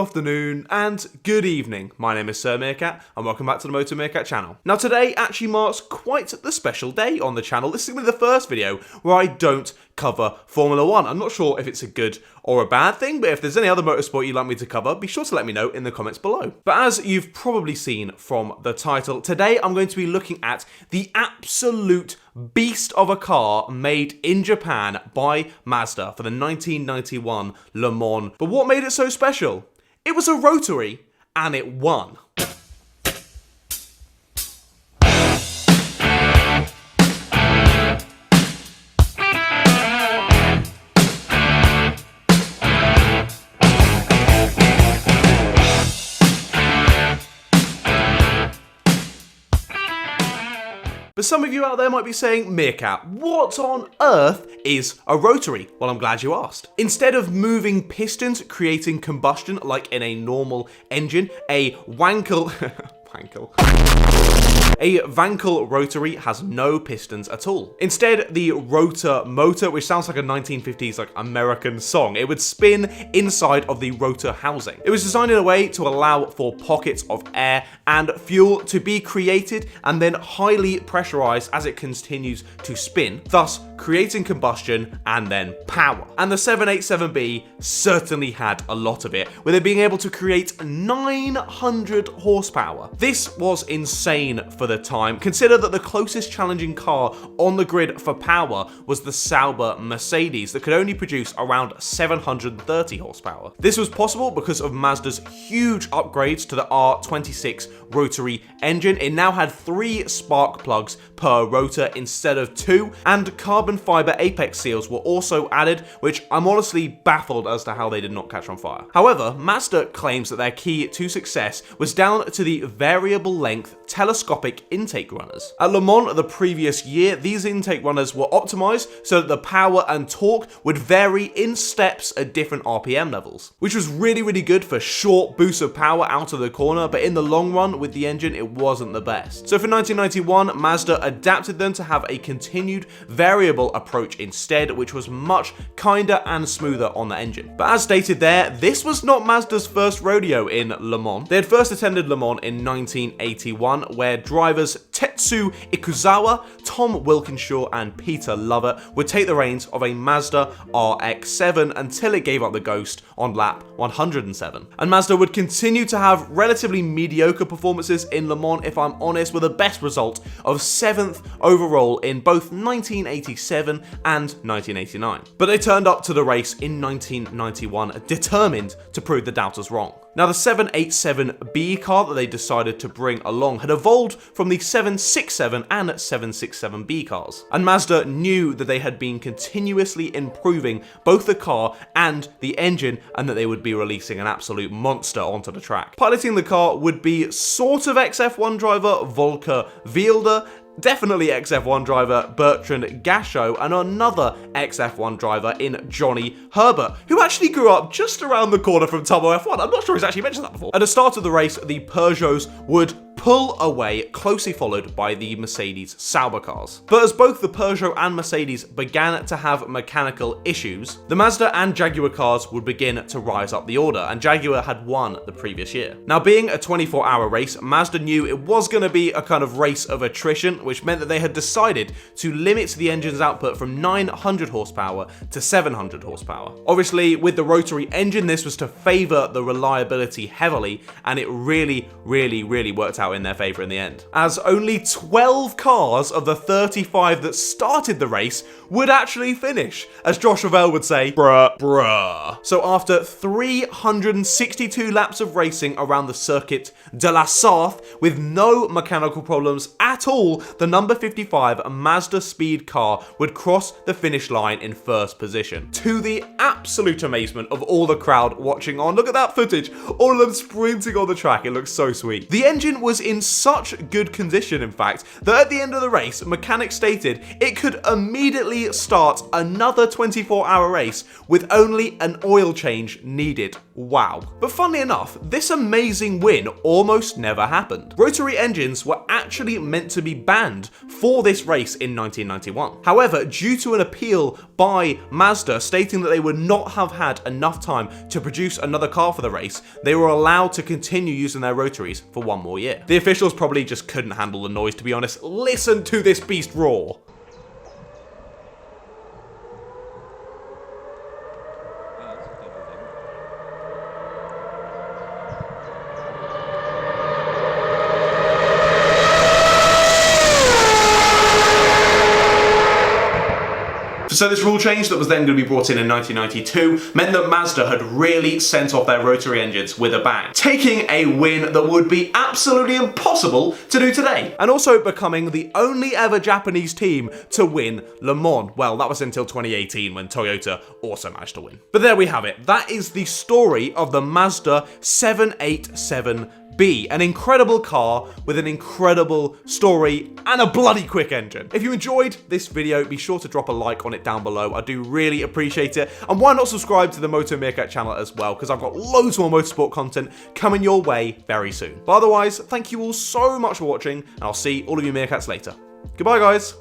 afternoon, and good evening. My name is Sir Meerkat, and welcome back to the Motor Meerkat channel. Now today actually marks quite the special day on the channel. This is going to be the first video where I don't cover Formula 1. I'm not sure if it's a good or a bad thing, but if there's any other motorsport you'd like me to cover, be sure to let me know in the comments below. But as you've probably seen from the title, today I'm going to be looking at the absolute beast of a car made in Japan by Mazda for the 1991 Le Mans. But what made it so special? It was a Rotary, and it won. But some of you out there might be saying, Meerkat, what on earth is a rotary? Well, I'm glad you asked. Instead of moving pistons creating combustion like in a normal engine, a Wankel rotary has no pistons at all. Instead, the rotor motor, which sounds like a 1950s American song, it would spin inside of the rotor housing. It was designed in a way to allow for pockets of air and fuel to be created and then highly pressurized as it continues to spin, thus creating combustion and then power. And the 787B certainly had a lot of it, with it being able to create 900 horsepower. This was insane for the time. Consider that the closest challenging car on the grid for power was the Sauber Mercedes that could only produce around 730 horsepower. This was possible because of Mazda's huge upgrades to the R26 rotary engine. It now had 3 spark plugs per rotor instead of 2, and carbon fiber apex seals were also added, which I'm honestly baffled as to how they did not catch on fire. However, Mazda claims that their key to success was down to the variable length telescopic intake runners. At Le Mans the previous year, these intake runners were optimized so that the power and torque would vary in steps at different RPM levels, which was really good for short boosts of power out of the corner, but in the long run with the engine it wasn't the best. So for 1991, Mazda adapted them to have a continued variable approach instead, which was much kinder and smoother on the engine. But as stated there, this was not Mazda's first rodeo in Le Mans. They had first attended Le Mans in 1981, where drivers Tetsu Ikuzawa, Tom Wilkinshaw and Peter Lovett would take the reins of a Mazda RX-7 until it gave up the ghost on lap 107. And Mazda would continue to have relatively mediocre performances in Le Mans, if I'm honest, with a best result of 7th overall in both 1987 and 1989. But they turned up to the race in 1991 determined to prove the doubters wrong. Now, the 787B car that they decided to bring along had evolved from the 767 and 767B cars, and Mazda knew that they had been continuously improving both the car and the engine, and that they would be releasing an absolute monster onto the track. Piloting the car would be sort of ex-F1 driver Volker Wielder, definitely ex-F1 driver Bertrand Gachot, and another ex-F1 driver in Johnny Herbert, who actually grew up just around the corner from Turbo F1. I'm not sure he's actually mentioned that before. At the start of the race, the Peugeots would pull away, closely followed by the Mercedes Sauber cars. But as both the Peugeot and Mercedes began to have mechanical issues, the Mazda and Jaguar cars would begin to rise up the order, and Jaguar had won the previous year. Now, being a 24-hour race, Mazda knew it was going to be a kind of race of attrition, which meant that they had decided to limit the engine's output from 900 horsepower to 700 horsepower. Obviously, with the rotary engine, this was to favour the reliability heavily, and it really worked out in their favour in the end, as only 12 cars of the 35 that started the race would actually finish, as Josh Ravel would say, bruh. So after 362 laps of racing around the Circuit de la Sarthe with no mechanical problems at all, the number 55 Mazda speed car would cross the finish line in first position, to the absolute amazement of all the crowd watching on. Look at that footage, all of them sprinting on the track. It looks so sweet. The engine was in such good condition, in fact, that at the end of the race, mechanics stated it could immediately start another 24-hour race with only an oil change needed. Wow. But funnily enough, this amazing win almost never happened. Rotary engines were actually meant to be banned for this race in 1991. However, due to an appeal by Mazda stating that they would not have had enough time to produce another car for the race, they were allowed to continue using their rotaries for one more year. The officials probably just couldn't handle the noise, to be honest. Listen to this beast roar. So this rule change that was then going to be brought in 1992 meant that Mazda had really sent off their rotary engines with a bang, taking a win that would be absolutely impossible to do today, and also becoming the only ever Japanese team to win Le Mans. Well, that was until 2018 when Toyota also managed to win. But there we have it. That is the story of the Mazda 787B. An incredible car with an incredible story and a bloody quick engine. If you enjoyed this video, be sure to drop a like on it down below. I do really appreciate it. And why not subscribe to the Moto Meerkat channel as well, because I've got loads more motorsport content coming your way very soon. But otherwise, thank you all so much for watching, and I'll see all of you Meerkats later. Goodbye, guys.